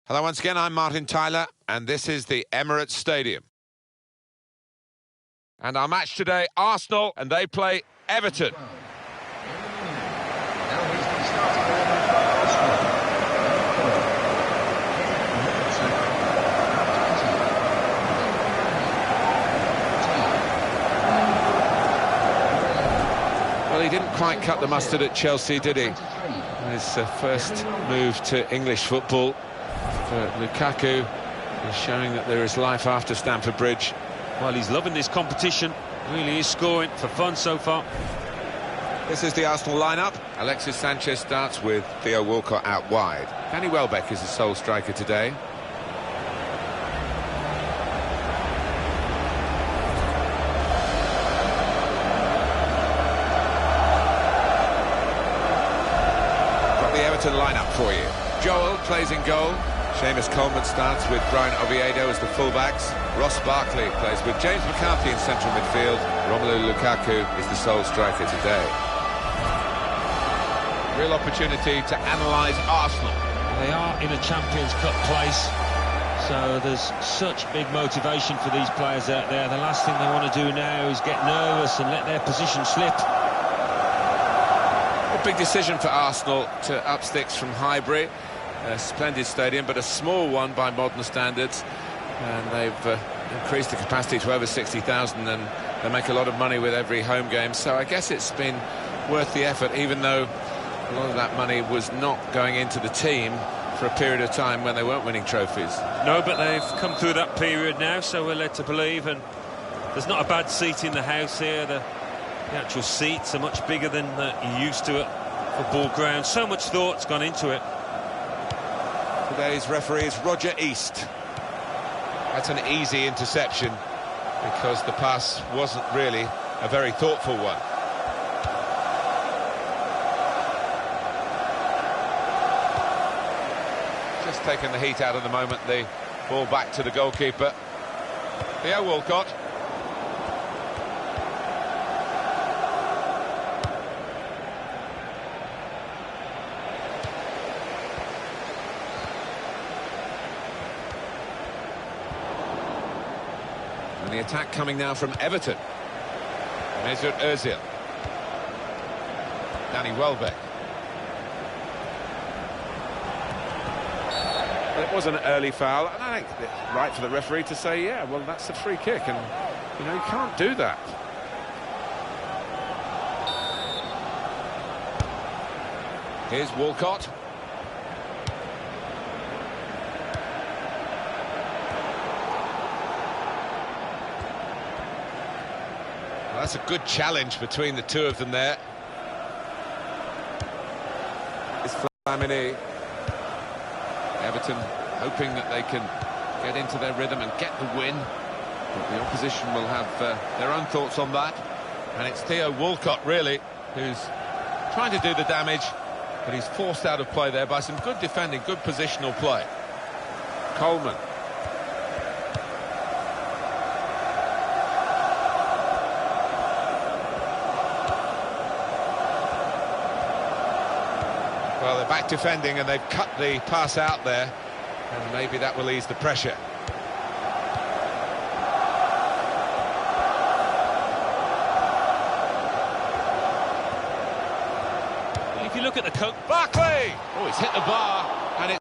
Hello once again, I'm Martin Tyler, and this is the Emirates Stadium. And our match today, Arsenal, and they play Everton. Well, he didn't quite cut the mustard at Chelsea, did he? His first move to English football. Lukaku is showing that there is life after Stamford Bridge. Well, he's loving this competition. Really is scoring for fun so far. This is the Arsenal lineup. Alexis Sanchez starts with Theo Walcott out wide. Danny Welbeck is the sole striker today. Got the Everton lineup for you. Joel plays in goal. Seamus Coleman starts with Brian Oviedo as the fullbacks. Ross Barkley plays with James McCarthy in central midfield. Romelu Lukaku is the sole striker today. Real opportunity to analyse Arsenal. They are in a Champions Cup place, so there's such big motivation for these players out there. The last thing they want to do now is get nervous and let their position slip. A big decision for Arsenal to up sticks from Highbury. A splendid stadium, but a small one by modern standards, and they've increased the capacity to over 60,000, and they make a lot of money with every home game, so I guess it's been worth the effort, even though a lot of that money was not going into the team for a period of time when they weren't winning trophies. No, but they've come through that period now, so we're led to believe, and there's not a bad seat in the house here. The actual seats are much bigger than you're used to at football ground. So much thought's gone into it. Today's referee is Roger East. That's an easy interception because the pass wasn't really a very thoughtful one. Just taking the heat out of the moment, the ball back to the goalkeeper. Theo Walcott. And the attack coming now from Everton. Mesut Ozil. Danny Welbeck. Well, it was an early foul, and I think it's right for the referee to say, yeah, well, that's a free kick, and, you know, you can't do that. Here's Walcott. That's a good challenge between the two of them there. It's Flamini. Everton hoping that they can get into their rhythm and get the win. But the opposition will have their own thoughts on that. And it's Theo Walcott, really, who's trying to do the damage, but he's forced out of play there by some good defending, good positional play. Coleman. Well, they're back defending and they've cut the pass out there, and maybe that will ease the pressure. If you look at the coat, Barkley! Oh, he's hit the bar, and it's...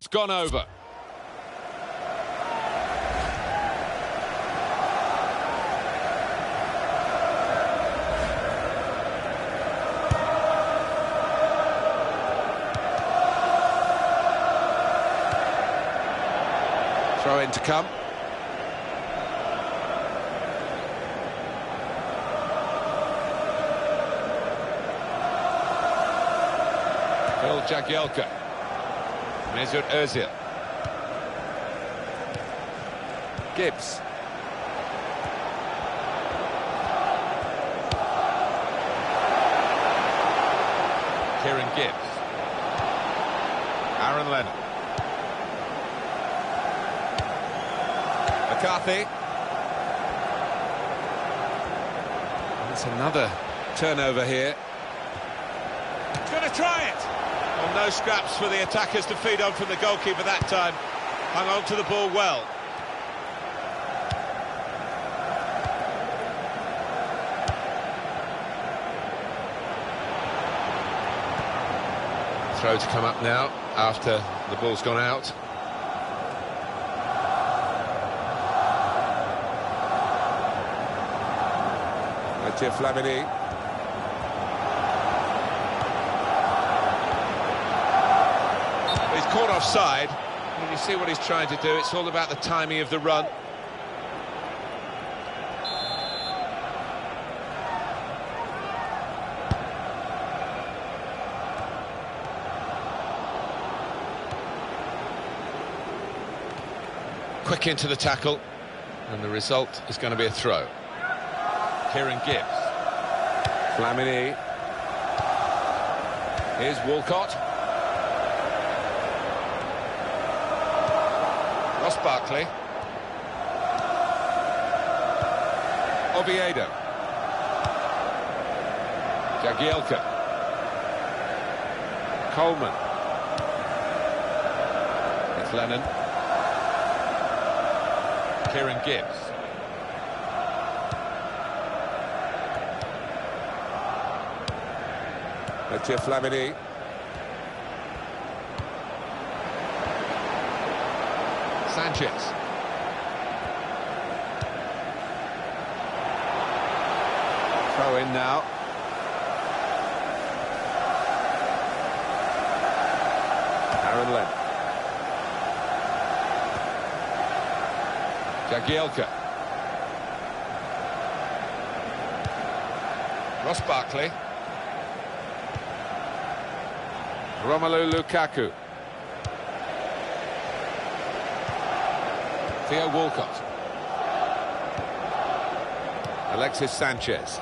It's gone over. Throw in to come. Phil Jagielka. Mesut Ozil. Gibbs. Gibbs. Aaron Lennon. McCarthy. That's another turnover here. He's going to try it. Well, no scraps for the attackers to feed on from the goalkeeper that time. Hung on to the ball well. Throw to come up now after the ball's gone out. Mathieu Flamini. He's caught offside. And you see what he's trying to do. It's all about the timing of the run. Quick into the tackle, and the result is going to be a throw. Kieran Gibbs. Flamini. Here's Walcott. Ross Barkley. Oviedo. Jagielka. Coleman. It's Lennon. Kieran Gibbs. Mathieu Flamini. Sanchez. Throw in now. Aaron Lennon. Jagielka. Ross Barkley. Romelu Lukaku. Theo Walcott. Alexis Sanchez.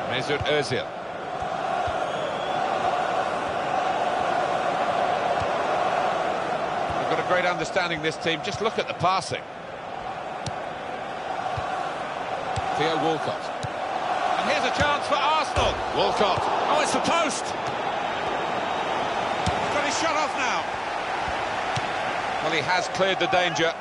Mesut Ozil. They've got a great understanding, this team. Just look at the passing. Theo Walcott. And here's a chance for Arsenal. Walcott. Oh, it's the post. He's got his shot off now. Well, he has cleared the danger.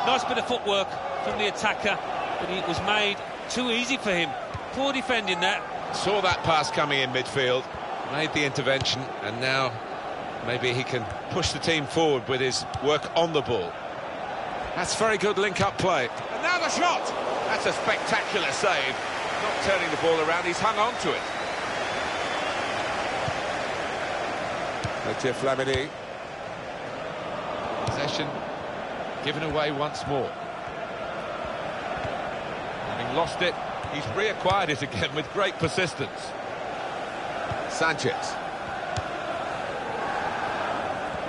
Nice bit of footwork from the attacker, but it was made too easy for him. Poor defending that. Saw that pass coming in midfield, made the intervention, and now maybe he can push the team forward with his work on the ball. That's very good link-up play. And now the shot! That's a spectacular save. Not turning the ball around, he's hung on to it. Mathieu Flamini. Possession given away once more. Having lost it, he's reacquired it again with great persistence. Sanchez.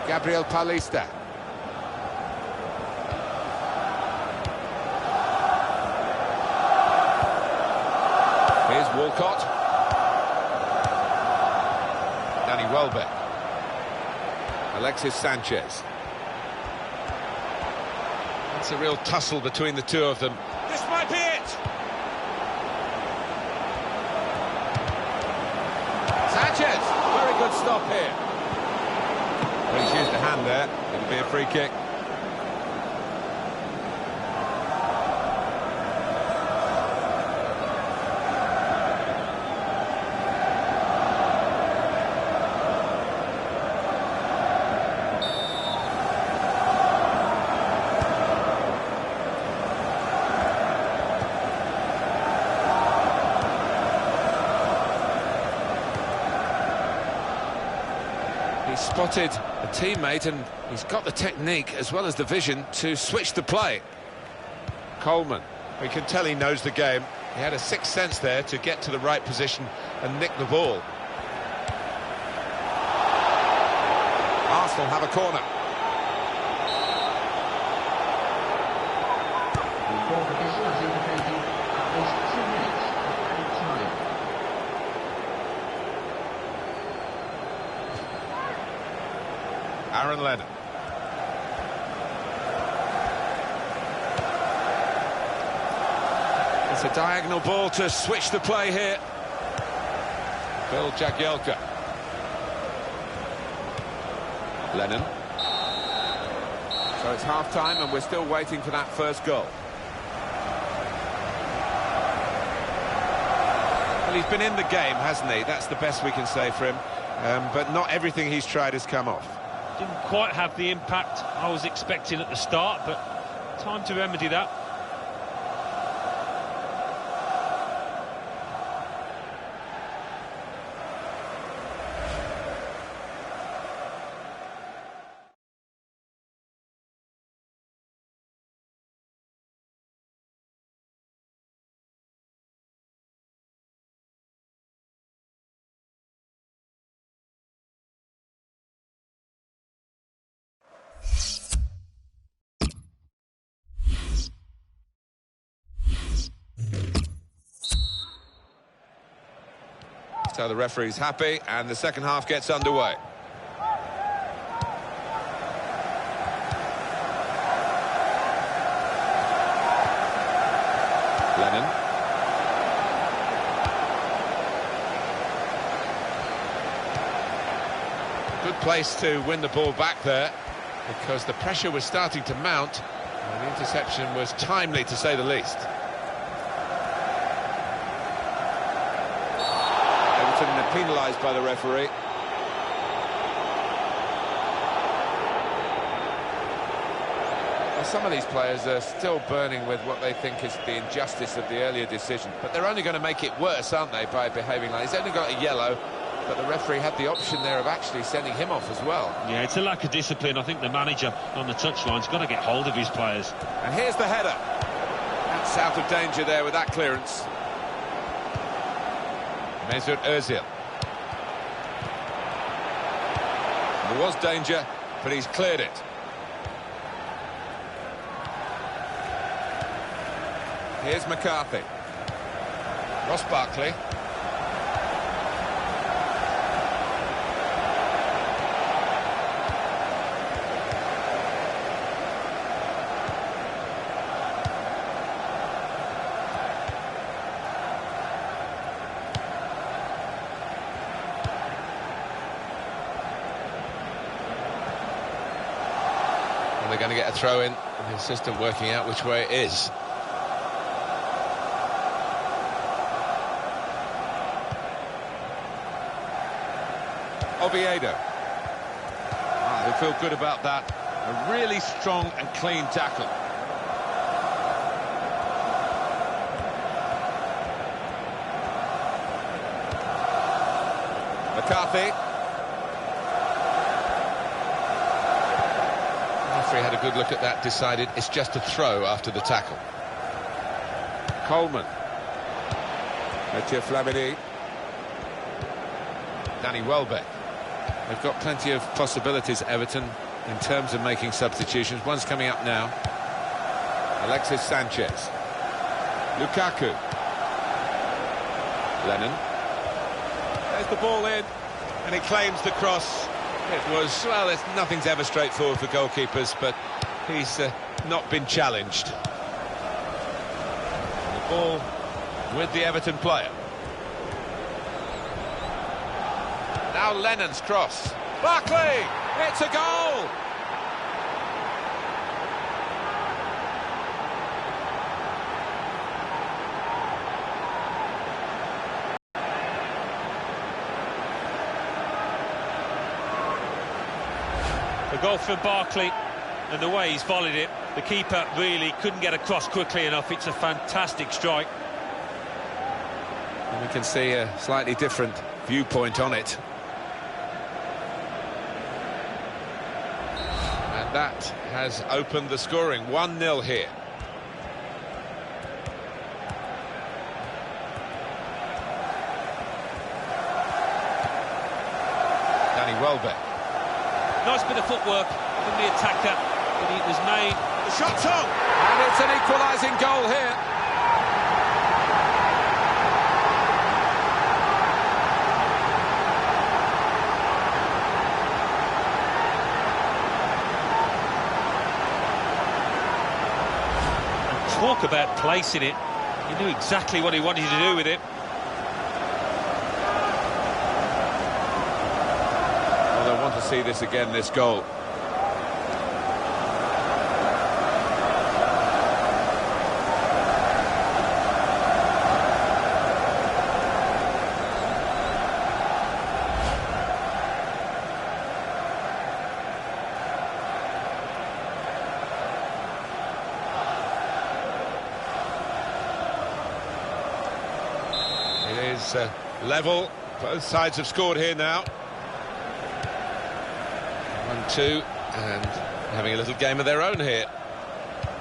Gabriel Paulista. Here's Walcott. Danny Welbeck. Alexis Sanchez. It's a real tussle between the two of them. This might be it! Sanchez! Very good stop here. Well, he's used a hand there. It'll be a free kick. He spotted a teammate and he's got the technique as well as the vision to switch the play. Coleman. We can tell he knows the game. He had a sixth sense there to get to the right position and nick the ball. Arsenal have a corner. The fourth official has indicated at least 2 minutes of added time. Aaron Lennon. It's a diagonal ball to switch the play here. Bill Jagielka. Lennon. So it's half-time and we're still waiting for that first goal. Well, he's been in the game, hasn't he? That's the best we can say for him. But not everything he's tried has come off. Didn't quite have the impact I was expecting at the start, but time to remedy that. So the referee's happy and the second half gets underway. Lennon. Good place to win the ball back there because the pressure was starting to mount and the interception was timely, to say the least. Penalised by the referee. Well, some of these players are still burning with what they think is the injustice of the earlier decision, but they're only going to make it worse, aren't they, by behaving like... He's only got a yellow, but the referee had the option there of actually sending him off as well. Yeah, it's a lack of discipline. I think the manager on the touchline's got to get hold of his players. And here's the header. That's out of danger there with that clearance. Mesut Ozil. There was danger, but he's cleared it. Here's McCarthy. Ross Barkley. They're going to get a throw in, and the assistant working out which way it is. Oviedo. They feel good about that. A really strong and clean tackle. McCarthy. Referee had a good look at that, decided it's just a throw after the tackle. Coleman. Mathieu Flamini. Danny Welbeck. They've got plenty of possibilities, Everton, in terms of making substitutions. One's coming up now. Alexis Sanchez. Lukaku. Lennon. There's the ball in, and he claims the cross. It was, well, nothing's ever straightforward for goalkeepers, but he's not been challenged. The ball with the Everton player. Now Lennon's cross. Barkley! It's a goal! The goal from Barkley, and the way he's volleyed it, the keeper really couldn't get across quickly enough. It's a fantastic strike. And we can see a slightly different viewpoint on it. And that has opened the scoring. 1-0 here. Danny Welbeck. Nice bit of footwork from the attacker, but it was made. The shot's on! And it's an equalising goal here. Talk about placing it. He knew exactly what he wanted to do with it. Well, I want to see this again, this goal. It is level. Both sides have scored here now. 1-2, and having a little game of their own here.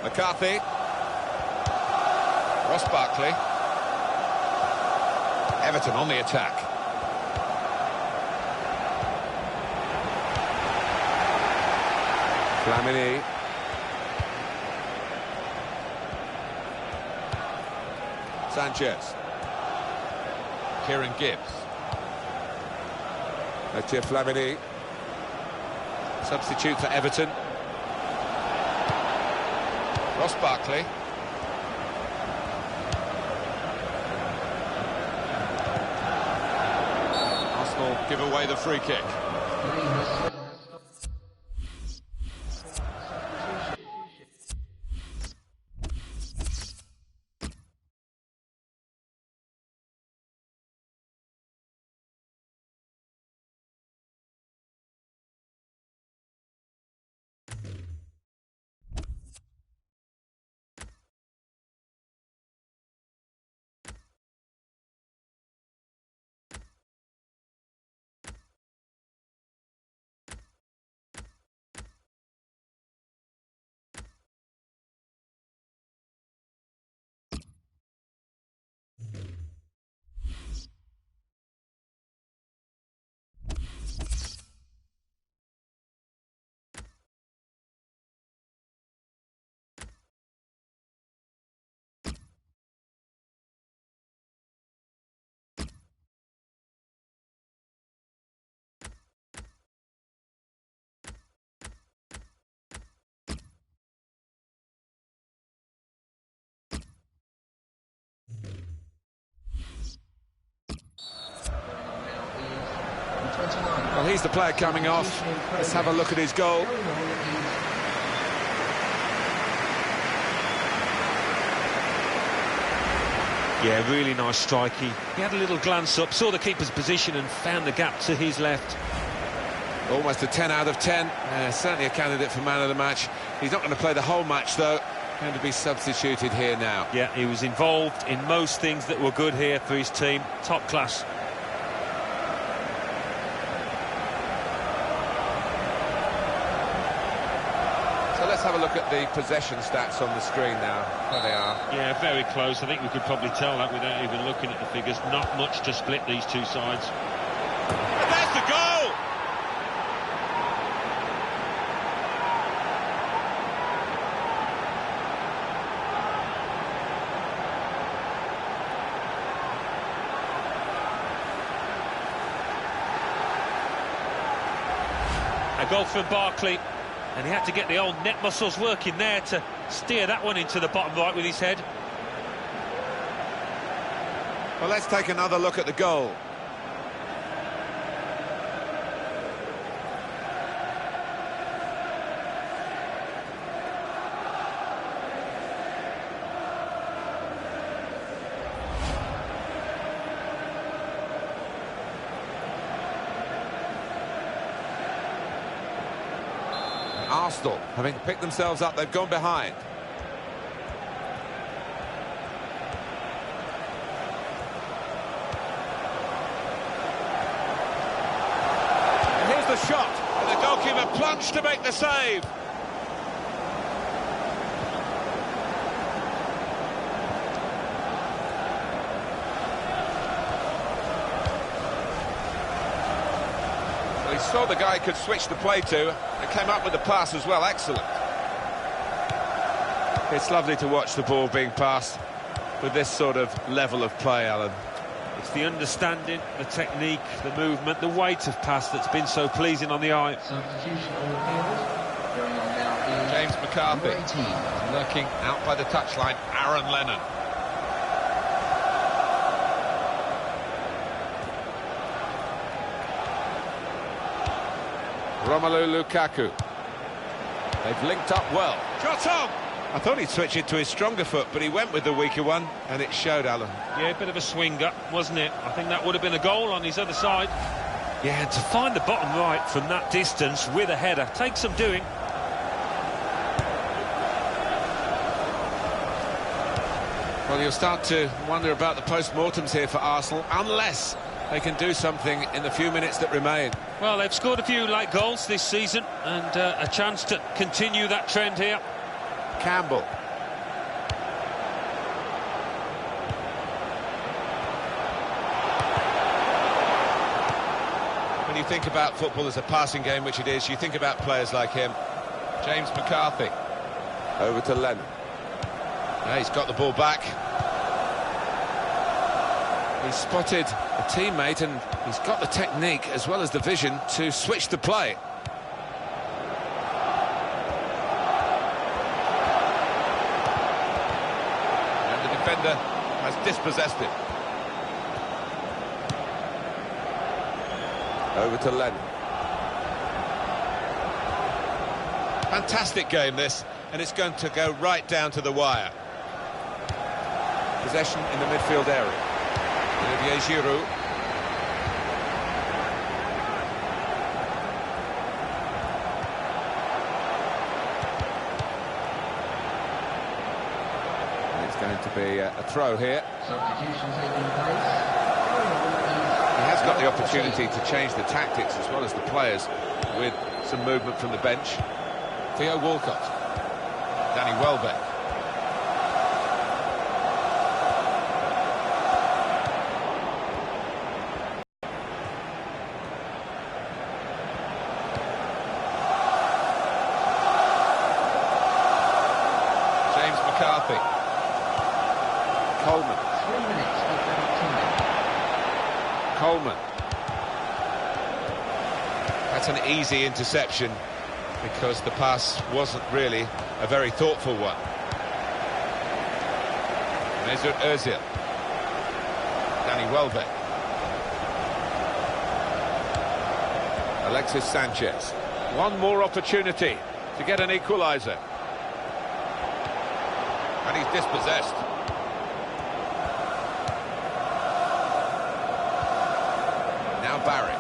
McCarthy. Ross Barkley. Everton on the attack. Flamini. Sanchez. Kieran Gibbs. Mathieu Flamini. Substitute for Everton. Ross Barkley. Arsenal give away the free kick. Well, he's the player coming off. Let's have a look at his goal. Yeah, really nice strike. He had a little glance up, saw the keeper's position and found the gap to his left. Almost a 10 out of 10. Certainly a candidate for man of the match. He's not going to play the whole match, though. Going to be substituted here now. Yeah, he was involved in most things that were good here for his team. Top class. So let's have a look at the possession stats on the screen now. There they are. Yeah, very close. I think we could probably tell that without even looking at the figures. Not much to split these two sides. And there's the goal! A goal from Barkley. And he had to get the old net muscles working there to steer that one into the bottom right with his head. Well, let's take another look at the goal. Arsenal, having picked themselves up, they've gone behind. And here's the shot, and the goalkeeper plunged to make the save. So he saw the guy could switch the play to and came up with the pass as well. Excellent. It's lovely to watch the ball being passed with this sort of level of play, Alan. It's the understanding, the technique, the movement, the weight of pass that's been so pleasing on the eye. Substitution on the field. Going on now is James McCarthy number 18. lurking out by the touchline. Aaron Lennon. Romelu Lukaku. They've linked up well. Shot on! I thought he'd switch it to his stronger foot, but he went with the weaker one, and it showed, Alan. Yeah, a bit of a swinger, wasn't it? I think that would have been a goal on his other side. Yeah, to find the bottom right from that distance with a header takes some doing. Well, you'll start to wonder about the post-mortems here for Arsenal, unless they can do something in the few minutes that remain. Well, they've scored a few late goals this season, and a chance to continue that trend here. Campbell. When you think about football as a passing game, which it is, you think about players like him. James McCarthy. Over to Lennon. Yeah, he's got the ball back. He's spotted a teammate and he's got the technique as well as the vision to switch the play. And the defender has dispossessed it. Over to Lennon. Fantastic game this, and it's going to go right down to the wire. Possession in the midfield area. Olivier Giroud. And it's going to be a throw here. Substitution taking place. He has got the opportunity to change the tactics as well as the players with some movement from the bench. Theo Walcott. Danny Welbeck. James McCarthy. Coleman. 3 minutes of added time. Coleman. That's an easy interception because the pass wasn't really a very thoughtful one. Mesut Ozil. Danny Welbeck. Alexis Sanchez. One more opportunity to get an equaliser. And he's dispossessed. Now Barry.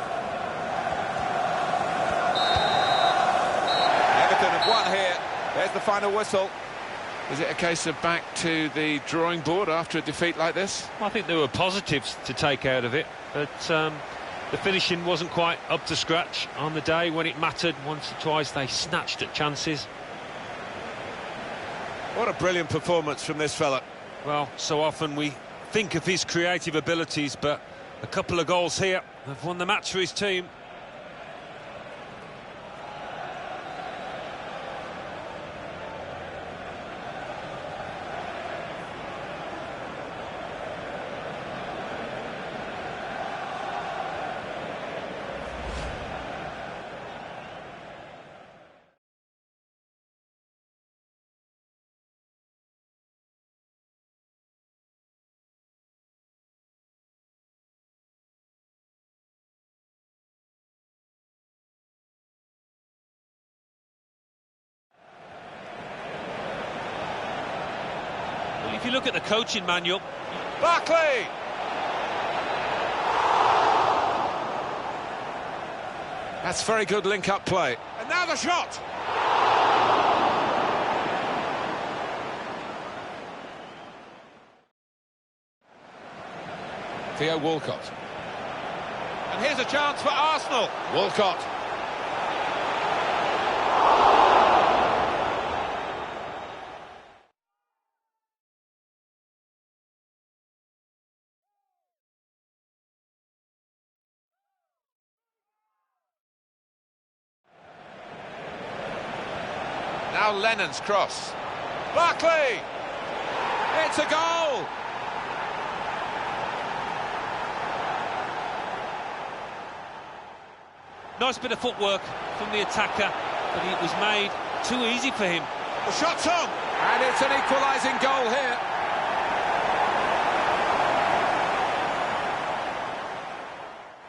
Everton have won here. There's the final whistle. Is it a case of back to the drawing board after a defeat like this? I think there were positives to take out of it, but the finishing wasn't quite up to scratch on the day when it mattered. Once or twice they snatched at chances. What a brilliant performance from this fella. Well, so often we think of his creative abilities, but a couple of goals here have won the match for his team. If you look at the coaching manual... Barkley! That's very good link-up play. And now the shot! Theo Walcott. And here's a chance for Arsenal. Walcott. now Lennon's cross. Barkley! It's a goal! Nice bit of footwork from the attacker, but it was made too easy for him. The shot's on! And it's an equalising goal here.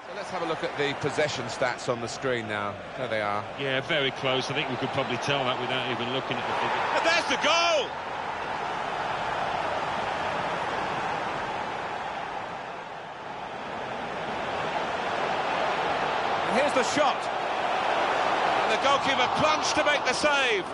So let's have a look at the possession stats on the screen now. There they are. Yeah, very close. I think we could probably tell that without even looking at the figure. And there's the goal! And here's the shot. And the goalkeeper plunged to make the save.